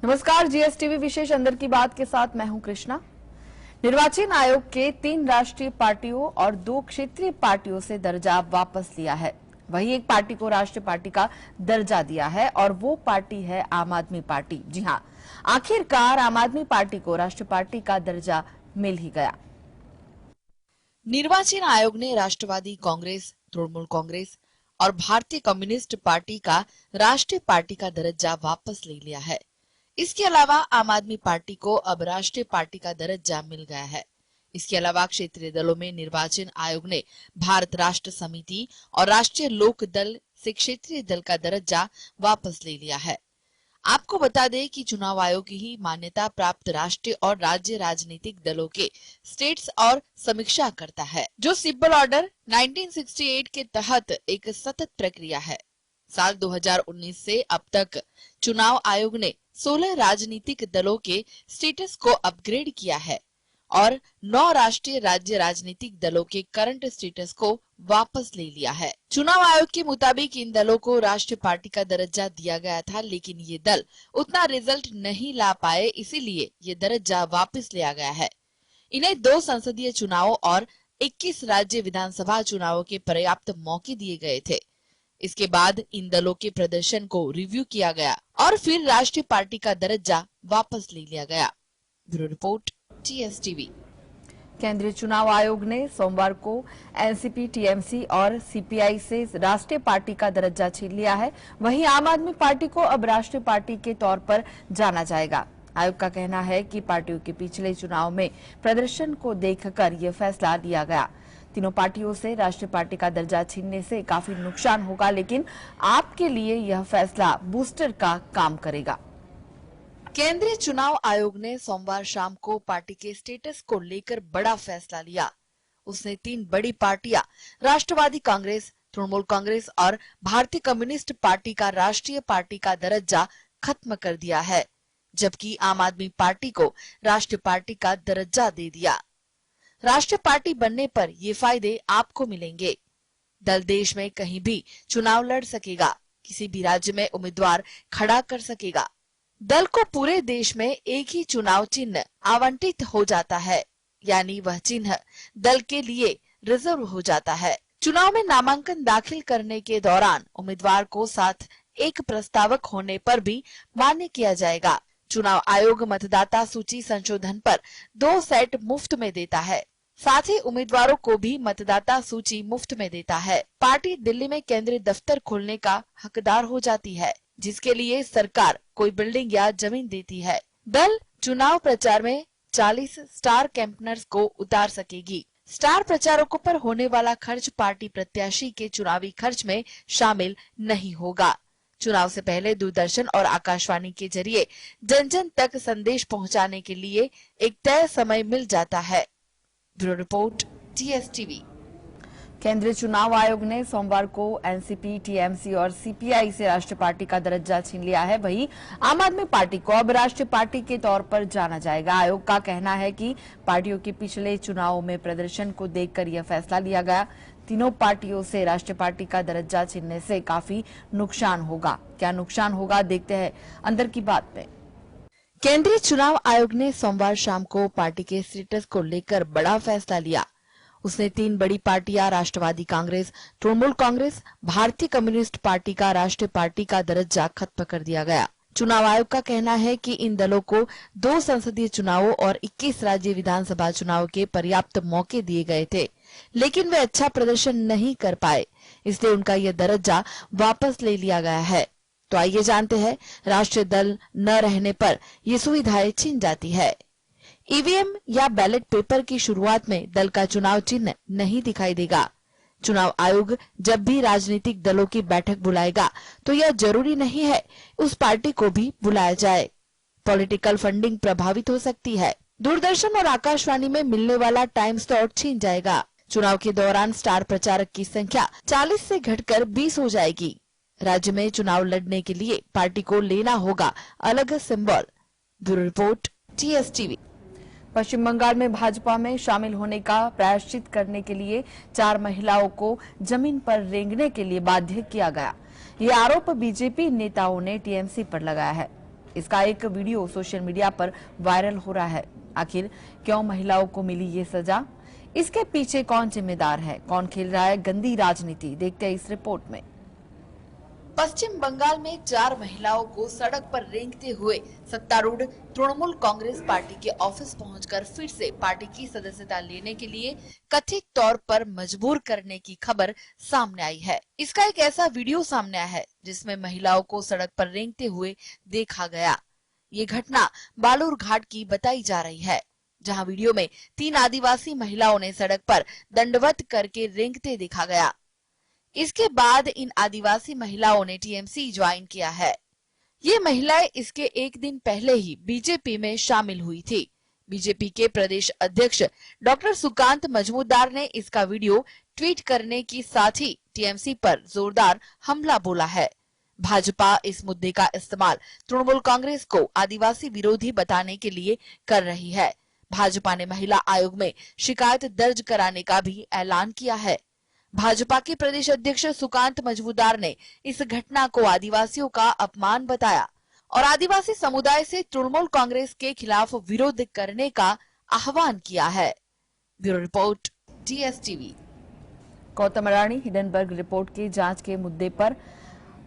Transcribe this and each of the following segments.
नमस्कार, जीएसटीवी विशेष अंदर की बात के साथ मैं हूं कृष्णा। निर्वाचन आयोग के 3 राष्ट्रीय पार्टियों और 2 क्षेत्रीय पार्टियों से दर्जा वापस लिया है। वहीं एक पार्टी को राष्ट्रीय पार्टी का दर्जा दिया है और वो पार्टी है आम आदमी पार्टी। जी हां, आखिरकार आम आदमी पार्टी को राष्ट्रीय पार्टी का दर्जा मिल ही गया। निर्वाचन आयोग ने राष्ट्रवादी कांग्रेस, तृणमूल कांग्रेस और भारतीय कम्युनिस्ट पार्टी का राष्ट्रीय पार्टी का दर्जा वापस ले लिया है। इसके अलावा आम आदमी पार्टी को अब राष्ट्रीय पार्टी का दर्जा मिल गया है। इसके अलावा क्षेत्रीय दलों में निर्वाचन आयोग ने भारत राष्ट्र समिति और राष्ट्रीय लोक दल से क्षेत्रीय दल का दर्जा वापस ले लिया है। आपको बता दें कि चुनाव आयोग ही मान्यता प्राप्त राष्ट्रीय और राज्य राजनीतिक दलों के स्टेट्स और समीक्षा करता है, जो सिंबल ऑर्डर 1968 के तहत एक सतत प्रक्रिया है। साल 2019 से अब तक चुनाव आयोग ने 16 राजनीतिक दलों के स्टेटस को अपग्रेड किया है और 9 राष्ट्रीय राज्य राजनीतिक दलों के करंट स्टेटस को वापस ले लिया है। चुनाव आयोग के मुताबिक इन दलों को राष्ट्रीय पार्टी का दर्जा दिया गया था, लेकिन ये दल उतना रिजल्ट नहीं ला पाए, इसीलिए ये दर्जा वापस लिया गया है। इन्हें 2 संसदीय चुनावों और 21 राज्य विधानसभा चुनावों के पर्याप्त मौके दिए गए थे। इसके बाद इन दलों के प्रदर्शन को रिव्यू किया गया और फिर राष्ट्रीय पार्टी का दर्जा वापस ले लिया गया। Bureau report, GSTV. केंद्रीय चुनाव आयोग ने सोमवार को एनसीपी, टीएमसी और सीपीआई से राष्ट्रीय पार्टी का दर्जा छीन लिया है। वहीं आम आदमी पार्टी को अब राष्ट्रीय पार्टी के तौर पर जाना जाएगा। आयोग का कहना है कि पार्टियों के पिछले चुनाव में प्रदर्शन को देखकर यह फैसला लिया गया। तीनों पार्टियों से राष्ट्रीय पार्टी का दर्जा छीनने से काफी नुकसान होगा, लेकिन आपके लिए यह फैसला बूस्टर का काम करेगा। केंद्रीय चुनाव आयोग ने सोमवार शाम को पार्टी के स्टेटस को लेकर बड़ा फैसला लिया। उसने 3 बड़ी पार्टियां राष्ट्रवादी कांग्रेस, तृणमूल कांग्रेस और भारतीय कम्युनिस्ट पार्टी का राष्ट्रीय पार्टी का दर्जा खत्म कर दिया है, जबकि आम आदमी पार्टी को राष्ट्रीय पार्टी का दर्जा दे दिया। राष्ट्रीय पार्टी बनने पर ये फायदे आपको मिलेंगे। दल देश में कहीं भी चुनाव लड़ सकेगा, किसी भी राज्य में उम्मीदवार खड़ा कर सकेगा। दल को पूरे देश में एक ही चुनाव चिन्ह आवंटित हो जाता है, यानी वह चिन्ह दल के लिए रिजर्व हो जाता है। चुनाव में नामांकन दाखिल करने के दौरान उम्मीदवार को साथ एक प्रस्तावक होने पर भी मान्य किया जाएगा। चुनाव आयोग मतदाता सूची संशोधन पर 2 सेट मुफ्त में देता है। साथ ही उम्मीदवारों को भी मतदाता सूची मुफ्त में देता है। पार्टी दिल्ली में केंद्रीय दफ्तर खोलने का हकदार हो जाती है, जिसके लिए सरकार कोई बिल्डिंग या जमीन देती है। दल चुनाव प्रचार में 40 स्टार कैंपेनर्स को उतार सकेगी। स्टार प्रचारकों पर होने वाला खर्च पार्टी प्रत्याशी के चुनावी खर्च में शामिल नहीं होगा। चुनाव से पहले दूरदर्शन और आकाशवाणी के जरिए जन जन तक संदेश पहुंचाने के लिए एक तय समय मिल जाता है। Bureau report, GSTV. केंद्रीय चुनाव आयोग ने सोमवार को एनसीपी, टीएमसी और सीपीआई से राष्ट्रीय पार्टी का दर्जा छीन लिया है। वहीं आम आदमी पार्टी को अब राष्ट्रीय पार्टी के तौर पर जाना जाएगा। आयोग का कहना है कि पार्टियों के पिछले चुनावों में प्रदर्शन को देखकर यह फैसला लिया गया। तीनों पार्टियों से राष्ट्रीय पार्टी का दर्जा छीनने से काफी नुकसान होगा। क्या नुकसान होगा, देखते हैं अंदर की बात में। केंद्रीय चुनाव आयोग ने सोमवार शाम को पार्टी के स्टेटस को लेकर बड़ा फैसला लिया। उसने 3 बड़ी पार्टियां राष्ट्रवादी कांग्रेस, तृणमूल कांग्रेस, भारतीय कम्युनिस्ट पार्टी का राष्ट्रीय पार्टी का दर्जा खत्म कर दिया गया। चुनाव आयोग का कहना है कि इन दलों को 2 संसदीय चुनावों और 21 राज्य विधानसभा चुनाव के पर्याप्त मौके दिए गए थे, लेकिन वे अच्छा प्रदर्शन नहीं कर पाए, इसलिए उनका यह दर्जा वापस ले लिया गया है। तो आइए जानते हैं, राष्ट्रीय दल न रहने पर ये सुविधाएं छिन जाती है। ईवीएम या बैलेट पेपर की शुरुआत में दल का चुनाव चिन्ह नहीं दिखाई देगा। चुनाव आयोग जब भी राजनीतिक दलों की बैठक बुलाएगा तो यह जरूरी नहीं है उस पार्टी को भी बुलाया जाए। पॉलिटिकल फंडिंग प्रभावित हो सकती है। दूरदर्शन और आकाशवाणी में मिलने वाला टाइम स्लॉट छीन जाएगा। चुनाव के दौरान स्टार प्रचारक की संख्या 40 से घटकर 20 हो जाएगी। राज्य में चुनाव लड़ने के लिए पार्टी को लेना होगा अलग symbol. Bureau report, GSTV. Paschim Bengal में भाजपा में शामिल होने का प्रायश्चित करने के लिए 4 महिलाओं को जमीन पर रेंगने के लिए बाध्य किया गया। ये आरोप बीजेपी नेताओं ने टीएमसी पर लगाया है। इसका एक वीडियो सोशल मीडिया पर वायरल हो रहा है। आखिर क्यों महिलाओं को मिली ये सजा? इसके पीछे कौन जिम्मेदार है? कौन खेल रहा है गंदी राजनीति? देखते हैं इस रिपोर्ट में। पश्चिम बंगाल में 4 महिलाओं को सड़क पर रेंगते हुए सत्तारूढ़ तृणमूल कांग्रेस पार्टी के ऑफिस पहुंचकर फिर से पार्टी की सदस्यता लेने के लिए कथित तौर पर मजबूर करने की खबर सामने आई है। इसका एक ऐसा वीडियो सामने आया है जिसमें महिलाओं को सड़क पर रेंगते हुए देखा गया। ये घटना बालूर घाट की बताई जा रही है, जहां वीडियो में 3 आदिवासी महिलाओं ने सड़क पर दंडवत करके रेंगते देखा गया। इसके बाद इन आदिवासी महिलाओं ने टीएमसी ज्वाइन किया है। ये महिलाएं इसके एक दिन पहले ही बीजेपी में शामिल हुई थी। बीजेपी के प्रदेश अध्यक्ष डॉक्टर सुकांत मजमूदार ने इसका वीडियो ट्वीट करने के साथ ही टीएमसी पर जोरदार हमला बोला है। भाजपा इस मुद्दे का इस्तेमाल तृणमूल कांग्रेस को आदिवासी विरोधी बताने के लिए कर रही है। भाजपा ने महिला आयोग में शिकायत दर्ज कराने का भी ऐलान किया है। भाजपा के प्रदेश अध्यक्ष सुकांत मजमूदार ने इस घटना को आदिवासियों का अपमान बताया और आदिवासी समुदाय से तृणमूल कांग्रेस के खिलाफ विरोध करने का आह्वान किया है। Bureau report, TSTV। Gautam Adani Hindenburg report की जांच के मुद्दे पर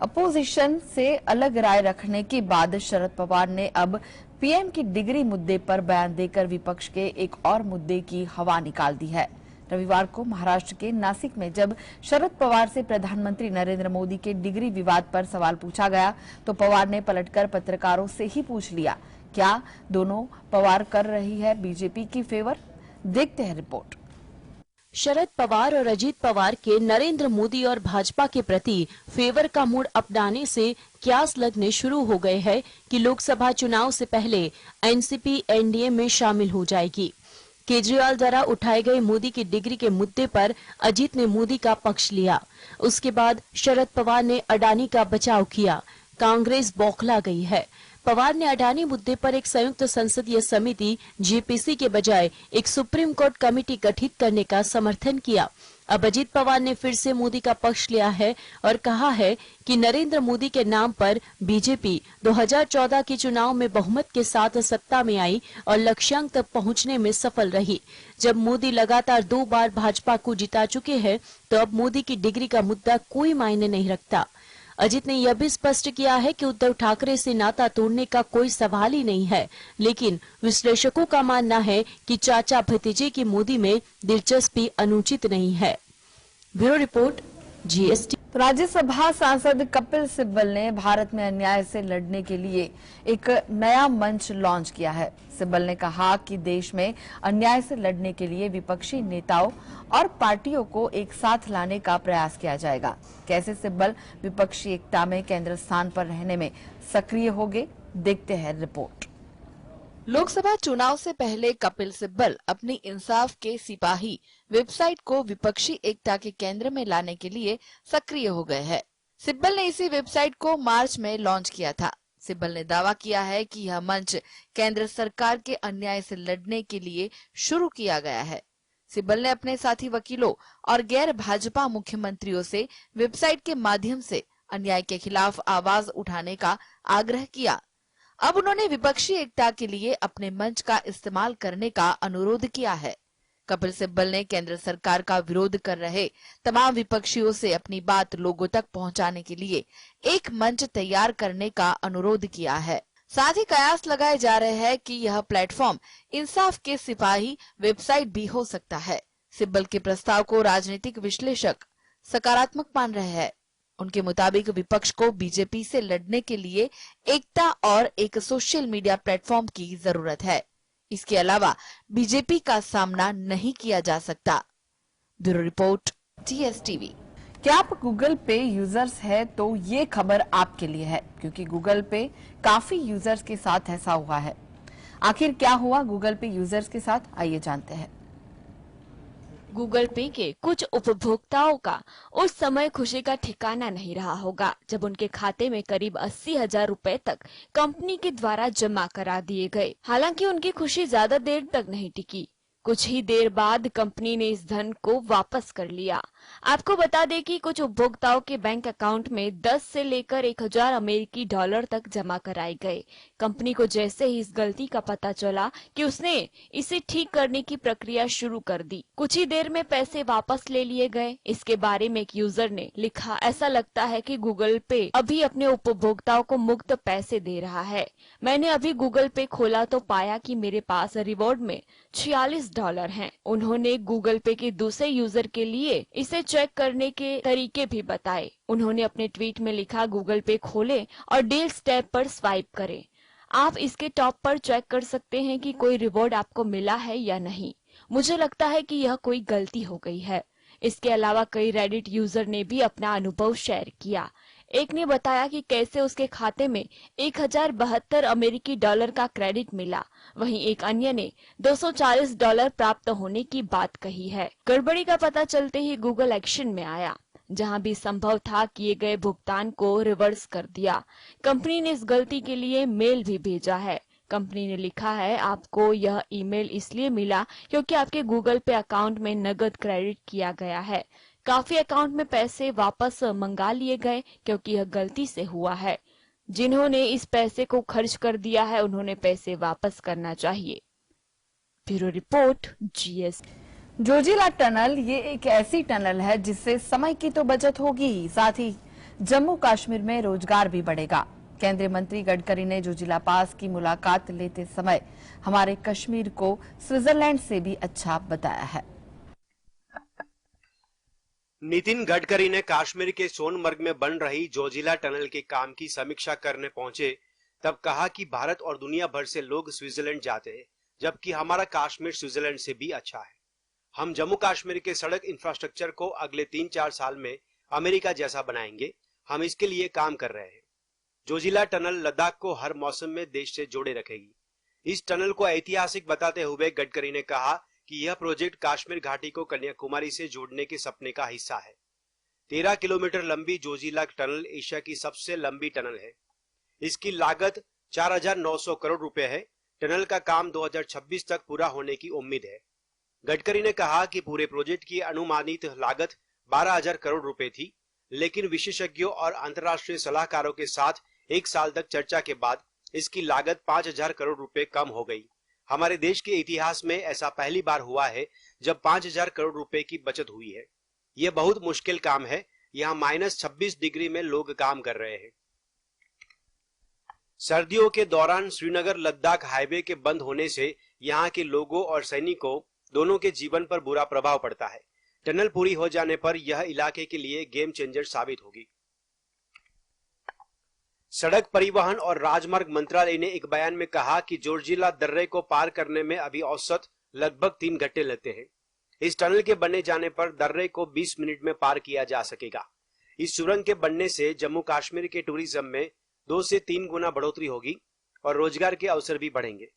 अपोजिशन से अलग राय रखने के बाद शरद पवार ने अब पीएम की डिग्री मुद्दे पर बयान देकर विपक्ष के एक और मुद्दे की हवा निकाल दी है। रविवार को महाराष्ट्र के नासिक में जब शरद पवार से प्रधानमंत्री नरेंद्र मोदी के डिग्री विवाद पर सवाल पूछा गया तो पवार ने पलटकर पत्रकारों से ही पूछ लिया, क्या दोनों पवार कर रही है बीजेपी की फेवर? देखते हैं रिपोर्ट। शरद पवार और अजीत पवार के नरेंद्र मोदी और भाजपा के प्रति फेवर का मूड अपनाने से क्यास लगने शुरू हो गए हैं कि लोकसभा चुनाव से पहले एनसीपी एनडीए में शामिल हो जाएगी। केजरीवाल द्वारा उठाए गए मोदी की डिग्री के मुद्दे पर अजीत ने मोदी का पक्ष लिया। उसके बाद शरद पवार ने अडानी का बचाव किया। कांग्रेस बौखला गई है। पवार ने अडानी मुद्दे पर एक संयुक्त संसदीय समिति जेपीसी के बजाय एक सुप्रीम कोर्ट कमेटी गठित करने का समर्थन किया। अब अजीत पवार ने फिर से मोदी का पक्ष लिया है और कहा है कि नरेंद्र मोदी के नाम पर बीजेपी 2014 के चुनाव में बहुमत के साथ सत्ता में आई और लक्ष्यांक तक पहुंचने में सफल रही। जब मोदी लगातार 2 बार भाजपा को जिता चुके हैं तो अब मोदी की डिग्री का मुद्दा कोई मायने नहीं रखता। अजीत ने यह भी स्पष्ट किया है कि उद्धव ठाकरे से नाता तोड़ने का कोई सवाल ही नहीं है, लेकिन विश्लेषकों का मानना है कि चाचा भतीजे की मोदी में दिलचस्पी अनुचित नहीं है। Bureau report, GST। राज्यसभा सांसद कपिल सिब्बल ने भारत में अन्याय से लड़ने के लिए एक नया मंच लॉन्च किया है। सिब्बल ने कहा कि देश में अन्याय से लड़ने के लिए विपक्षी नेताओं और पार्टियों को एक साथ लाने का प्रयास किया जाएगा। कैसे सिब्बल विपक्षी एकता में केंद्र स्थान पर रहने में सक्रिय होंगे, देखते हैं रिपोर्ट। लोकसभा चुनाव से पहले कपिल सिब्बल अपनी इंसाफ के सिपाही वेबसाइट को विपक्षी एकता के केंद्र में लाने के लिए सक्रिय हो गए हैं। सिब्बल ने इसी वेबसाइट को मार्च में लॉन्च किया था। सिब्बल ने दावा किया है कि यह मंच केंद्र सरकार के अन्याय से लड़ने के लिए शुरू किया गया है। सिब्बल ने अपने साथी वकीलों और गैर भाजपा मुख्यमंत्रियों से वेबसाइट के माध्यम से अन्याय के खिलाफ आवाज उठाने का आग्रह किया। अब उन्होंने विपक्षी एकता के लिए अपने मंच का इस्तेमाल करने का अनुरोध किया है। कपिल सिब्बल ने केंद्र सरकार का विरोध कर रहे तमाम विपक्षियों से अपनी बात लोगों तक पहुंचाने के लिए एक मंच तैयार करने का अनुरोध किया है। साथ ही कयास लगाए जा रहे हैं कि यह प्लेटफॉर्म इंसाफ के सिपाही वेबसाइट भी हो सकता है। सिब्बल के प्रस्ताव को राजनीतिक विश्लेषक सकारात्मक मान रहे हैं। उनके मुताबिक विपक्ष को बीजेपी से लड़ने के लिए एकता और एक सोशल मीडिया प्लेटफॉर्म की जरूरत है। इसके अलावा बीजेपी का सामना नहीं किया जा सकता। Bureau report, TSTV। क्या आप गूगल पे यूजर्स है तो ये खबर आपके लिए है, क्योंकि गूगल पे काफी यूजर्स के साथ ऐसा हुआ है। आखिर क्या हुआ गूगल पे यूजर्स के साथ, आइए जानते हैं। गूगल पे के कुछ उपभोक्ताओं का उस समय खुशी का ठिकाना नहीं रहा होगा जब उनके खाते में करीब 80,000 रुपए तक कंपनी के द्वारा जमा करा दिए गए। हालांकि उनकी खुशी ज्यादा देर तक नहीं टिकी। कुछ ही देर बाद कंपनी ने इस धन को वापस कर लिया। आपको बता दें कि कुछ उपभोक्ताओं के बैंक अकाउंट में 10 से लेकर 1000 अमेरिकी डॉलर तक जमा कराए गए। कंपनी को जैसे ही इस गलती का पता चला कि उसने इसे ठीक करने की प्रक्रिया शुरू कर दी। कुछ ही देर में पैसे वापस ले लिए गए। इसके बारे में एक यूजर ने लिखा, ऐसा लगता है कि गूगल पे अभी अपने उपभोक्ताओं को मुफ्त पैसे दे रहा है। मैंने अभी गूगल पे खोला तो पाया कि मेरे पास रिवॉर्ड में $46 हैं। उन्होंने गूगल पे के दूसरे यूजर के लिए इसे चेक करने के तरीके भी बताए। उन्होंने अपने ट्वीट में लिखा, गूगल पे खोलें और डील्स टैब पर स्वाइप करें। आप इसके टॉप पर चेक कर सकते हैं कि कोई रिवॉर्ड आपको मिला है या नहीं। मुझे लगता है कि यह कोई गलती हो गई है। इसके अलावा कई रेडिट यूजर ने भी अपना अनुभव शेयर किया। एक ने बताया कि कैसे उसके खाते में 1072 अमेरिकी डॉलर का क्रेडिट मिला। वहीं एक अन्य ने $240 प्राप्त होने की बात कही है। गड़बड़ी का पता चलते ही गूगल एक्शन में आया। जहां भी संभव था किए गए भुगतान को रिवर्स कर दिया। कंपनी ने इस गलती के लिए मेल भी भेजा है। कंपनी ने लिखा है, आपको यह ईमेल इसलिए मिला क्योंकि आपके गूगल पे अकाउंट में नकद क्रेडिट किया गया है। काफी अकाउंट में पैसे वापस मंगा लिए गए क्योंकि यह गलती से हुआ है। जिन्होंने इस पैसे को खर्च कर दिया है उन्होंने पैसे वापस करना चाहिए। Bureau report, GS। Zoji La tunnel ये एक ऐसी टनल है जिससे समय की तो बचत होगी, साथ ही जम्मू कश्मीर में रोजगार भी बढ़ेगा। केंद्रीय मंत्री गडकरी ने जोजिला पास की मुलाकात लेते समय हमारे कश्मीर को स्विट्जरलैंड से भी अच्छा बताया है। नितिन गडकरी ने कश्मीर के सोनमर्ग में बन रही जोजिला टनल के काम की समीक्षा करने पहुंचे तब कहा कि भारत और दुनिया भर से लोग स्विट्जरलैंड जाते हैं, जबकि हमारा कश्मीर स्विट्जरलैंड से भी अच्छा है। हम जम्मू कश्मीर के सड़क इंफ्रास्ट्रक्चर को अगले 3-4 साल में अमेरिका जैसा बनाएंगे। हम इसके लिए काम कर रहे हैं। जोजिला टनल लद्दाख को हर मौसम में देश से जोड़े रखेगी। इस टनल को ऐतिहासिक बताते हुए गडकरी ने कहा कि यह प्रोजेक्ट कश्मीर घाटी को कन्याकुमारी से जोड़ने के सपने का हिस्सा है। 13 किलोमीटर लंबी जोजिला टनल एशिया की सबसे लंबी टनल है। इसकी लागत 4,900 करोड़ रुपए है। टनल का काम 2026 तक पूरा होने की उम्मीद है। गडकरी ने कहा कि पूरे प्रोजेक्ट की अनुमानित लागत 12,000 करोड़ रुपए थी, लेकिन विशेषज्ञों और अंतर्राष्ट्रीय सलाहकारों के साथ 1 साल तक चर्चा के बाद इसकी लागत 5,000 करोड़ रुपए कम हो गई। हमारे देश के इतिहास में ऐसा पहली बार हुआ है जब 5,000 करोड़ रुपए की बचत हुई है। यह बहुत मुश्किल काम है। यहाँ -26 डिग्री में लोग काम कर रहे हैं। सर्दियों के दौरान श्रीनगर लद्दाख हाईवे के बंद होने से यहाँ के लोगों और सैनिकों दोनों के जीवन पर बुरा प्रभाव पड़ता है। टनल पूरी हो जाने पर यह इलाके के लिए गेम चेंजर साबित होगी। सड़क परिवहन और राजमार्ग मंत्रालय ने एक बयान में कहा कि जोजिला दर्रे को पार करने में अभी औसत लगभग 3 घंटे लगते हैं। इस टनल के बनने जाने पर दर्रे को 20 मिनट में पार किया जा सकेगा। इस सुरंग के बनने से जम्मू कश्मीर के टूरिज्म में 2 से 3 गुना बढ़ोतरी होगी और रोजगार के अवसर भी बढ़ेंगे।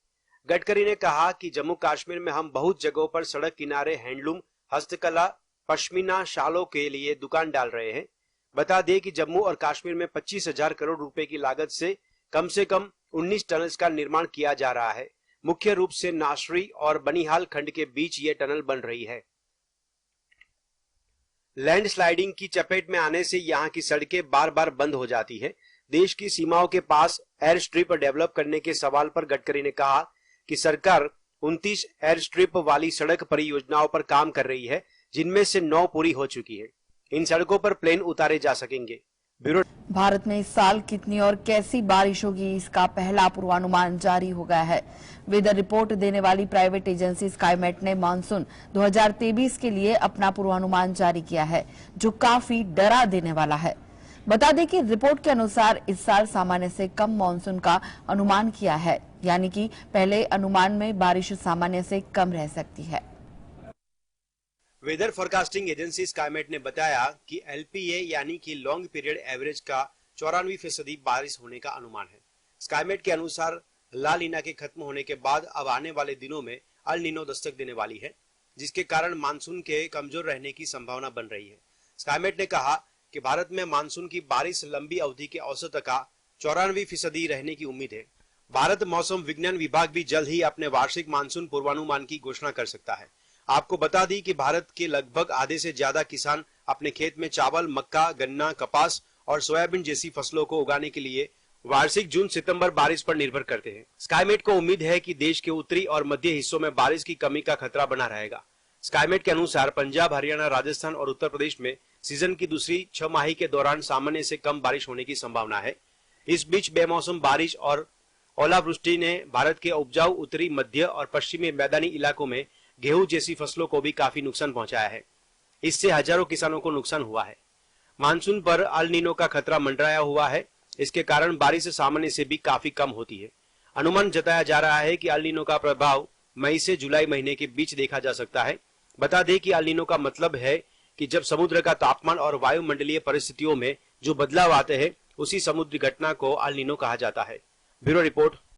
गडकरी ने कहा कि जम्मू कश्मीर में हम बहुत जगहों पर सड़क किनारे हैंडलूम, हस्तकला, पश्मीना शालों के लिए दुकान डाल रहे हैं। बता दें कि जम्मू और कश्मीर में 25,000 करोड़ रुपए की लागत से कम 19 टनल्स का निर्माण किया जा रहा है। मुख्य रूप से नासरी और बनिहाल खंड के बीच ये टनल बन रही है। लैंडस्लाइडिंग की चपेट में आने से यहाँ की सड़कें बार बार बंद हो जाती है। देश की सीमाओं के पास एयर स्ट्रिप डेवलप करने के सवाल पर गडकरी ने कहा कि सरकार 29 एयर स्ट्रिप वाली सड़क परियोजनाओं पर काम कर रही है, जिनमें से 9 पूरी हो चुकी है। इन सड़कों पर प्लेन उतारे जा सकेंगे। ब्यूरो भारत में इस साल कितनी और कैसी बारिश होगी, इसका पहला पूर्वानुमान जारी हो गया है। वेदर रिपोर्ट देने वाली प्राइवेट एजेंसी स्काईमेट ने मानसून 2023 के लिए अपना पूर्वानुमान जारी किया है, जो काफी डरा देने वाला है। बता दें कि रिपोर्ट के अनुसार इस साल सामान्य से कम मानसून का अनुमान किया है, यानी कि पहले अनुमान में बारिश सामान्य से कम रह सकती है। वेदर फोरकास्टिंग एजेंसी स्काईमेट ने बताया कि LPA यानी कि लॉन्ग पीरियड एवरेज का 94% बारिश होने का अनुमान है। स्काईमेट के अनुसार ला लीना के खत्म होने के बाद अब आने वाले दिनों में अल नीनो दस्तक देने वाली है, जिसके कारण मानसून के कमजोर रहने की संभावना बन रही है। स्काईमेट ने कहा कि भारत में मानसून की बारिश लंबी अवधि के औसत का 94% रहने की उम्मीद है। भारत मौसम विज्ञान विभाग भी जल्द ही अपने वार्षिक मानसून पूर्वानुमान की घोषणा कर सकता है। आपको बता दी कि भारत के लगभग आधे से ज्यादा किसान अपने खेत में चावल, मक्का, गन्ना, कपास और सोयाबीन जैसी फसलों को उगाने के लिए वार्षिक जून-सितंबर बारिश पर निर्भर करते हैं। स्काईमेट को उम्मीद है कि देश के उत्तरी और मध्य हिस्सों में बारिश की कमी का खतरा बना रहेगा। स्काईमेट के अनुसार पंजाब, हरियाणा, राजस्थान और उत्तर प्रदेश में सीजन की दूसरी 6 माही के दौरान सामान्य से कम बारिश होने की संभावना है। इस बीच बेमौसम बारिश और ओलावृष्टि ने भारत के उपजाऊ उत्तरी, मध्य और पश्चिमी मैदानी इलाकों में गेहूं जैसी फसलों को भी काफी नुकसान पहुंचाया है। इससे हजारों किसानों को नुकसान हुआ है। मानसून पर अल नीनो का खतरा मंडराया हुआ है। इसके कारण बारिश सामान्य से भी काफी कम होती है। अनुमान जताया जा रहा है कि अल नीनो का प्रभाव मई से जुलाई महीने के बीच देखा जा सकता है। बता दें कि अल नीनो का मतलब है कि जब समुद्र का तापमान और वायुमंडलीय परिस्थितियों में जो बदलाव आते हैं, उसी समुद्री घटना को अल नीनो कहा जाता है। Bureau report.